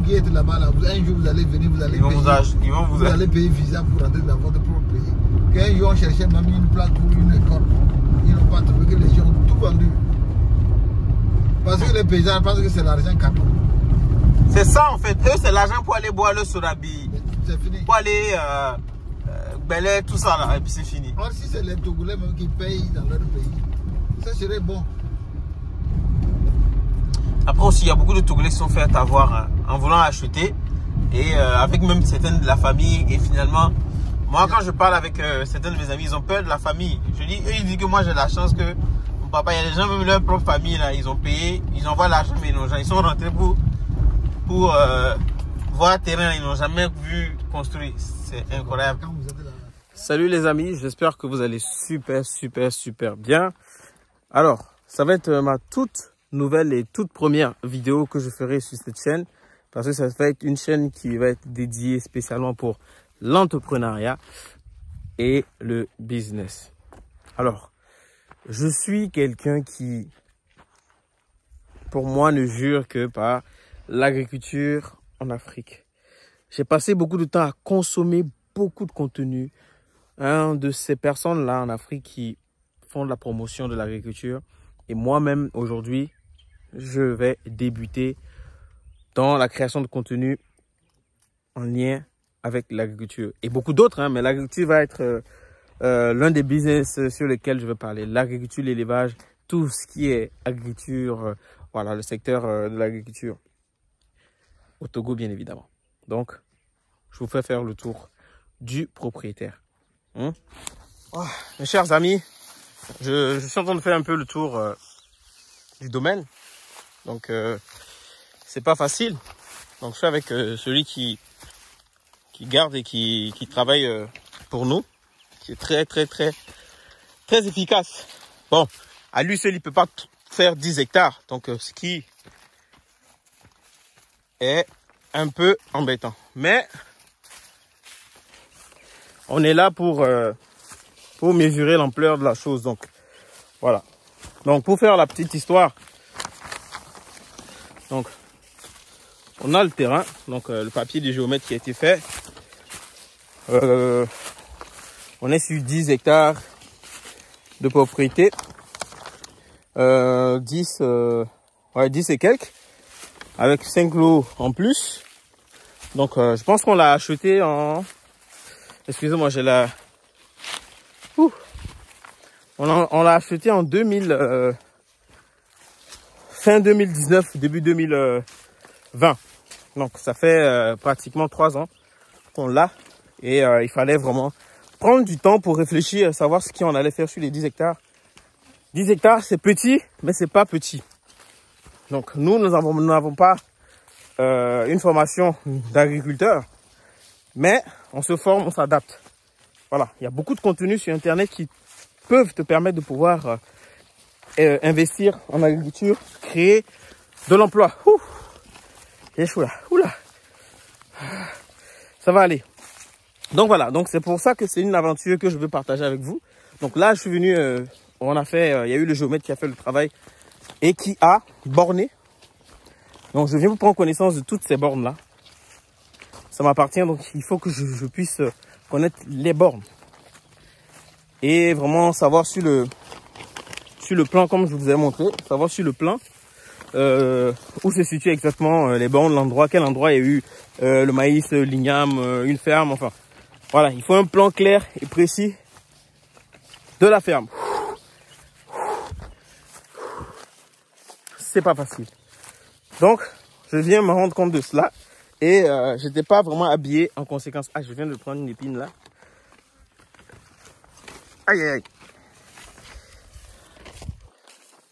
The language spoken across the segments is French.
qui êtes là-bas, là, un jour vous allez venir, vous allez payer. Vous allez payer visa pour rentrer dans votre propre pays. Qu'un jour on cherchait même une place pour une école. Ils n'ont pas trouvé, que les gens ont tout vendu. Parce que les paysans pensent que c'est l'argent cadeau. C'est ça en fait. Eux, c'est l'argent pour aller boire le sodabi. C'est fini. Pour aller bêler, tout ça là, et puis c'est fini. Or, si c'est les Togolais même qui payent dans leur pays, ça serait bon. Après aussi, il y a beaucoup de Togolais qui sont fait avoir hein, en voulant acheter. Et avec même certaines de la famille. Et finalement, moi quand je parle avec certains de mes amis, ils ont peur de la famille. Je dis, eux ils disent que moi j'ai la chance que mon papa, il y a des gens, même leur propre famille là, ils ont payé, ils envoient l'argent, mais ils sont rentrés pour voir terrain, ils n'ont jamais vu construire. C'est incroyable. Salut les amis, j'espère que vous allez super bien. Alors, ça va être ma toute nouvelle et toute première vidéo que je ferai sur cette chaîne. Parce que ça va être une chaîne qui va être dédiée spécialement pour l'entrepreneuriat et le business. Alors, je suis quelqu'un qui, pour moi, ne jure que par l'agriculture en Afrique. J'ai passé beaucoup de temps à consommer beaucoup de contenu. Un de ces personnes-là en Afrique qui font de la promotion de l'agriculture. Et moi-même, aujourd'hui, je vais débuter dans la création de contenu en lien avec l'agriculture. Et beaucoup d'autres, hein, mais l'agriculture va être l'un des business sur lesquels je vais parler. L'agriculture, l'élevage, tout ce qui est agriculture, voilà, le secteur de l'agriculture. Au Togo, bien évidemment. Donc, je vous fais faire le tour du propriétaire. Mes chers amis, je suis en train de faire un peu le tour du domaine. Donc, c'est pas facile. Donc, je suis avec celui qui garde et qui travaille pour nous. Qui est très efficace. Bon, à lui seul, il peut pas faire 10 hectares. Donc, ce qui est un peu embêtant. Mais, on est là pour mesurer l'ampleur de la chose. Donc, voilà. Donc, pour faire la petite histoire, donc, on a le terrain, donc le papier du géomètre qui a été fait. On est sur 10 hectares de propriété. 10 et quelques. Avec 5 lots en plus. Donc, je pense qu'on l'a acheté en... Excusez-moi, j'ai la... On l'a acheté en 2000... fin 2019, début 2020. Donc, ça fait pratiquement 3 ans qu'on l'a. Et il fallait vraiment prendre du temps pour réfléchir, savoir ce qu'on allait faire sur les 10 hectares. 10 hectares, c'est petit, mais c'est pas petit. Donc, nous n'avons pas une formation d'agriculteur, mais on se forme, on s'adapte. Voilà, il y a beaucoup de contenus sur Internet qui peuvent te permettre de pouvoir investir en agriculture, créer de l'emploi. J'ai chaud là, oula, ça va aller. Donc voilà, donc c'est pour ça que c'est une aventure que je veux partager avec vous. Donc là, je suis venu, on a fait, il y a eu le géomètre qui a fait le travail et qui a borné. Donc je viens vous prendre connaissance de toutes ces bornes là. Ça m'appartient, donc il faut que je puisse connaître les bornes et vraiment savoir sur le plan, comme je vous ai montré, savoir sur le plan où se situe exactement les bornes, l'endroit, quel endroit il y a eu le maïs, l'igname, une ferme, enfin voilà, il faut un plan clair et précis de la ferme. C'est pas facile. Donc, je viens me rendre compte de cela et j'étais pas vraiment habillé en conséquence. Ah, je viens de prendre une épine là. Aïe aïe aïe.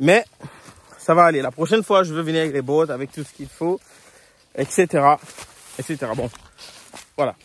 Mais ça va aller. La prochaine fois, je vais venir avec les bottes, avec tout ce qu'il faut, etc., etc. Bon, voilà.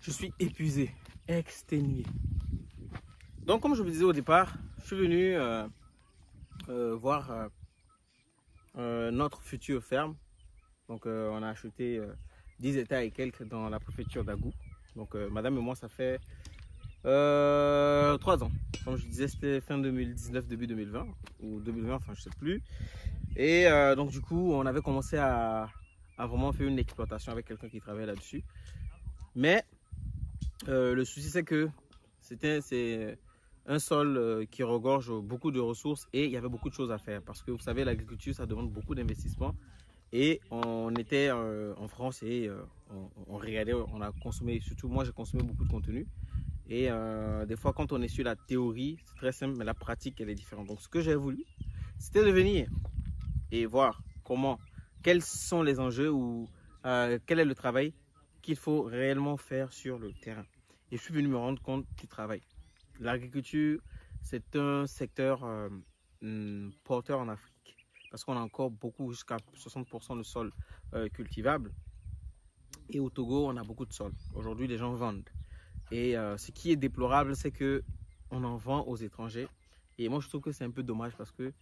Je suis épuisé, exténué. Donc, comme je vous disais au départ, je suis venu voir notre future ferme. Donc, on a acheté 10 hectares et quelques dans la préfecture d'Agou. Donc madame et moi, ça fait 3 ans. Comme je disais, c'était fin 2019, début 2020 ou 2020, enfin je sais plus. Et donc du coup, on avait commencé à vraiment faire une exploitation avec quelqu'un qui travaillait là-dessus. Mais le souci, c'est que c'est un sol qui regorge beaucoup de ressources et il y avait beaucoup de choses à faire. Parce que vous savez, l'agriculture, ça demande beaucoup d'investissement. Et on était en France et on regardait, on a consommé, surtout moi j'ai consommé beaucoup de contenu. Et des fois quand on est sur la théorie, c'est très simple, mais la pratique elle est différente. Donc ce que j'ai voulu, c'était de venir et voir quels sont les enjeux ou quel est le travail qu'il faut réellement faire sur le terrain. Et je suis venu me rendre compte du travail. L'agriculture, c'est un secteur porteur en Afrique. Parce qu'on a encore beaucoup, jusqu'à 60% de sol cultivable. Et au Togo, on a beaucoup de sol. Aujourd'hui, les gens vendent. Et ce qui est déplorable, c'est qu'on en vend aux étrangers. Et moi, je trouve que c'est un peu dommage parce que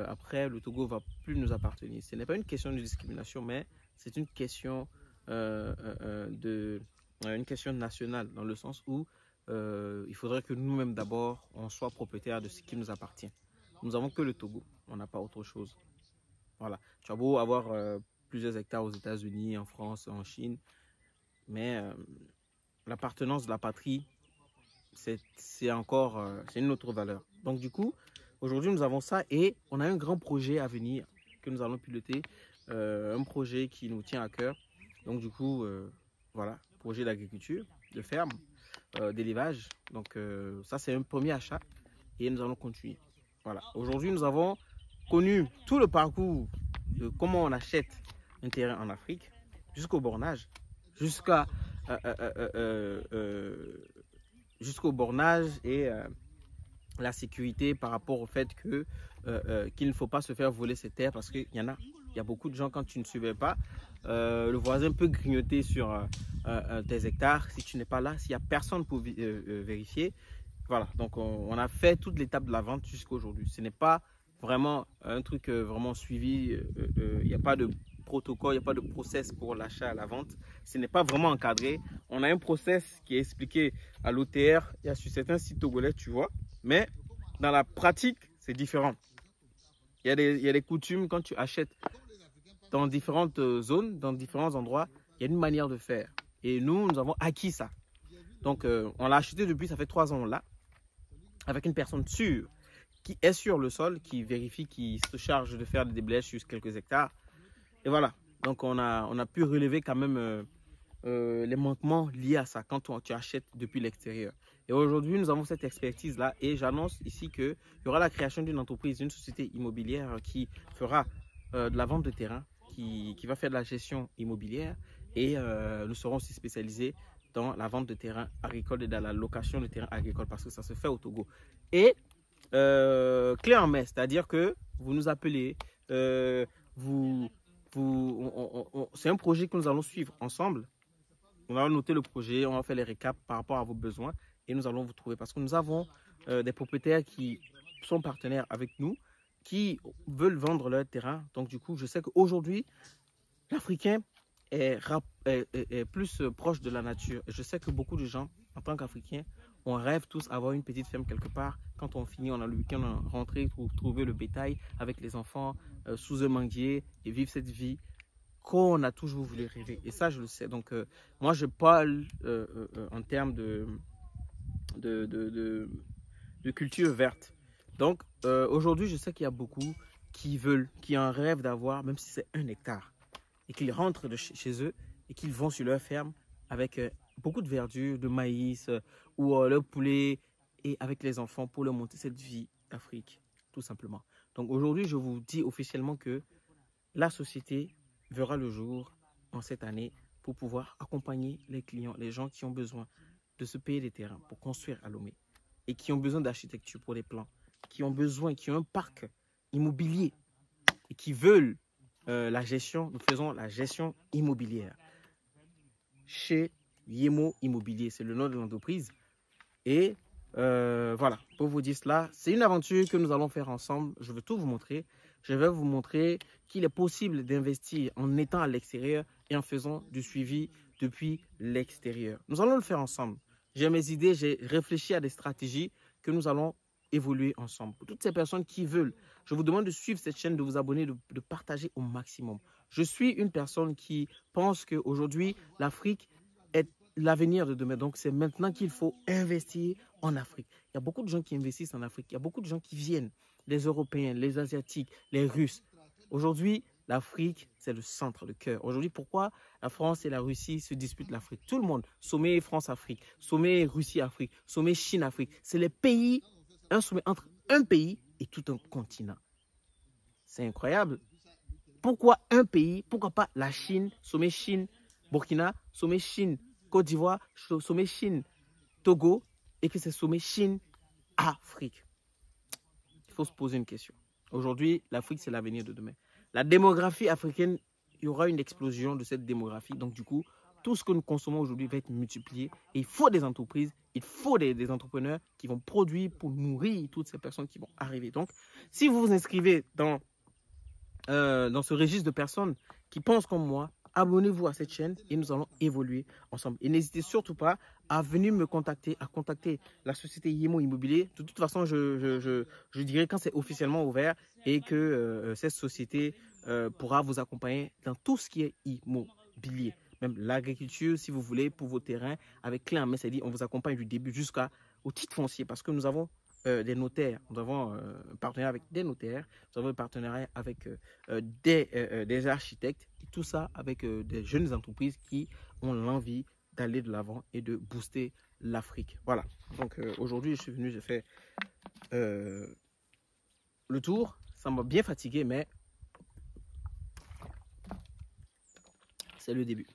après, le Togo ne va plus nous appartenir. Ce n'est pas une question de discrimination, mais c'est une question, une question nationale, dans le sens où il faudrait que nous-mêmes, d'abord, on soit propriétaires de ce qui nous appartient. Nous n'avons que le Togo, on n'a pas autre chose. Voilà. Tu as beau avoir plusieurs hectares aux États-Unis, en France, en Chine, mais l'appartenance de la patrie, c'est encore c'est une autre valeur. Donc du coup, aujourd'hui nous avons ça et on a un grand projet à venir que nous allons piloter, un projet qui nous tient à cœur. Donc du coup, voilà, projet d'agriculture, de ferme, d'élevage. Donc ça c'est un premier achat et nous allons continuer. Voilà. Aujourd'hui, nous avons connu tout le parcours de comment on achète un terrain en Afrique, jusqu'au bornage, jusqu'au bornage et la sécurité par rapport au fait que qu'il ne faut pas se faire voler ses terres parce qu'il y a beaucoup de gens, quand tu ne suivais pas, le voisin peut grignoter sur tes hectares si tu n'es pas là, s'il n'y a personne pour vérifier. Voilà, donc on a fait toute l'étape de la vente jusqu'à aujourd'hui. Ce n'est pas vraiment un truc vraiment suivi, il n'y a pas de protocole, il n'y a pas de process pour l'achat à la vente. Ce n'est pas vraiment encadré. On a un process qui est expliqué à l'OTR, il y a sur certains sites togolais, tu vois. Mais dans la pratique, c'est différent. Il y a des coutumes quand tu achètes dans différentes zones, dans différents endroits, il y a une manière de faire. Et nous avons acquis ça. Donc on l'a acheté depuis, ça fait 3 ans là, avec une personne sûre, qui est sur le sol, qui vérifie, qui se charge de faire des déblayages sur quelques hectares. Et voilà, donc on a pu relever quand même les manquements liés à ça quand tu achètes depuis l'extérieur. Et aujourd'hui, nous avons cette expertise-là et j'annonce ici qu'il y aura la création d'une entreprise, d'une société immobilière qui fera de la vente de terrain, qui va faire de la gestion immobilière et nous serons aussi spécialisés dans la vente de terrain agricole et dans la location de terrain agricole parce que ça se fait au Togo. Et clé en main, c'est-à-dire que vous nous appelez, c'est un projet que nous allons suivre ensemble. On va noter le projet, on va faire les récaps par rapport à vos besoins et nous allons vous trouver parce que nous avons des propriétaires qui sont partenaires avec nous, qui veulent vendre leur terrain. Donc du coup, je sais qu'aujourd'hui, l'Africain est plus proche de la nature. Je sais que beaucoup de gens, en tant qu'Africains, on rêve tous d'avoir une petite ferme quelque part. Quand on finit, on a le week-end, on rentre pour trouver le bétail avec les enfants sous un manguier et vivre cette vie qu'on a toujours voulu rêver. Et ça, je le sais. Donc, moi, je parle en termes de culture verte. Donc, aujourd'hui, je sais qu'il y a beaucoup qui veulent, qui en rêvent d'avoir, même si c'est 1 hectare, et qu'ils rentrent de chez eux et qu'ils vont sur leur ferme avec beaucoup de verdure, de maïs ou leur poulet et avec les enfants pour leur monter cette vie d'Afrique, tout simplement. Donc aujourd'hui, je vous dis officiellement que la société verra le jour en cette année pour pouvoir accompagner les clients, les gens qui ont besoin de se payer des terrains pour construire à Lomé et qui ont besoin d'architecture pour les plans, qui ont besoin, qui ont un parc immobilier et qui veulent la gestion. Nous faisons la gestion immobilière chez Yemo Immobilier, c'est le nom de l'entreprise. Et voilà, pour vous dire cela, c'est une aventure que nous allons faire ensemble. Je veux tout vous montrer. Je vais vous montrer qu'il est possible d'investir en étant à l'extérieur et en faisant du suivi depuis l'extérieur. Nous allons le faire ensemble. J'ai mes idées, j'ai réfléchi à des stratégies que nous allons évoluer ensemble. Pour toutes ces personnes qui veulent, je vous demande de suivre cette chaîne, de vous abonner, de partager au maximum. Je suis une personne qui pense qu'aujourd'hui, l'Afrique est l'avenir de demain. Donc, c'est maintenant qu'il faut investir en Afrique. Il y a beaucoup de gens qui investissent en Afrique. Il y a beaucoup de gens qui viennent, les Européens, les Asiatiques, les Russes. Aujourd'hui, l'Afrique, c'est le centre, le cœur. Aujourd'hui, pourquoi la France et la Russie se disputent l'Afrique? Tout le monde, sommet France-Afrique, sommet Russie-Afrique, sommet Chine-Afrique. C'est les pays, un sommet entre un pays et tout un continent. C'est incroyable. Pourquoi un pays? Pourquoi pas la Chine, sommet Chine, Burkina, sommet Chine, Côte d'Ivoire, sommet Chine, Togo, et que c'est sommet Chine-Afrique? Il faut se poser une question. Aujourd'hui, l'Afrique, c'est l'avenir de demain. La démographie africaine, il y aura une explosion de cette démographie. Donc, du coup, tout ce que nous consommons aujourd'hui va être multiplié. Et il faut des entreprises, il faut des entrepreneurs qui vont produire pour nourrir toutes ces personnes qui vont arriver. Donc, si vous vous inscrivez dans ce registre de personnes qui pensent comme moi, abonnez-vous à cette chaîne et nous allons évoluer ensemble. Et n'hésitez surtout pas à venir me contacter, à contacter la société Yemo Immobilier. De toute façon, je dirai quand c'est officiellement ouvert et que cette société pourra vous accompagner dans tout ce qui est immobilier. Même l'agriculture, si vous voulez, pour vos terrains, avec clé en main, c'est-à-dire on vous accompagne du début jusqu'au titre foncier parce que nous avons des notaires, nous avons un partenariat avec des notaires, nous avons un partenariat avec des architectes, et tout ça avec des jeunes entreprises qui ont l'envie d'aller de l'avant et de booster l'Afrique. Voilà, donc aujourd'hui je suis venu, j'ai fait le tour, ça m'a bien fatigué, mais c'est le début.